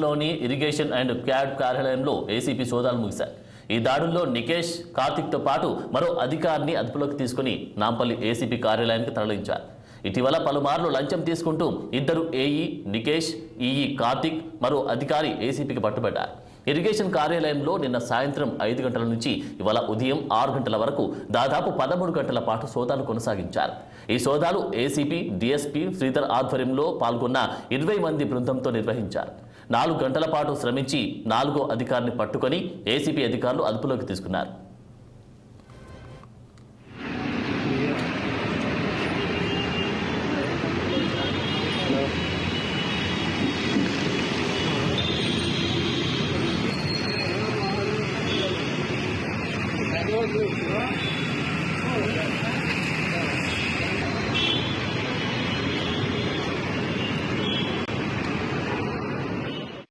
లోని irrigation and CAD కార్యాలయంలో ACP సోదాలు ముగిశాయి. ఈ దాడుల్లో నికేష్, కార్తిక్తో పాటు మరో అధికారిని అదుపులోకి తీసుకుని నాంపల్లి ఏసీపీ కార్యాలయానికి తరలించారు. ఇటీవల పలుమార్లు లంచం తీసుకుంటూ ఇద్దరు ఏఈ నికేష్, ఈఈ కార్తిక్, మరో అధికారి ఏసీపీకి పట్టుబడ్డారు. ఇరిగేషన్ కార్యాలయంలో నిన్న సాయంత్రం 5 గంటల నుంచి ఇవాళ ఉదయం 6 గంటల వరకు దాదాపు 13 గంటల పాటు సోదాలు కొనసాగించారు. ఈ సోదాలు ఏసీపీ, డీఎస్పీ శ్రీధర్ ఆధ్వర్యంలో పాల్గొన్న 20 మంది బృందంతో నిర్వహించారు. 4 గంటల పాటు శ్రమించి 4గో అధికారిని పట్టుకొని ఏసీపీ అధికారులు అదుపులోకి తీసుకున్నారు.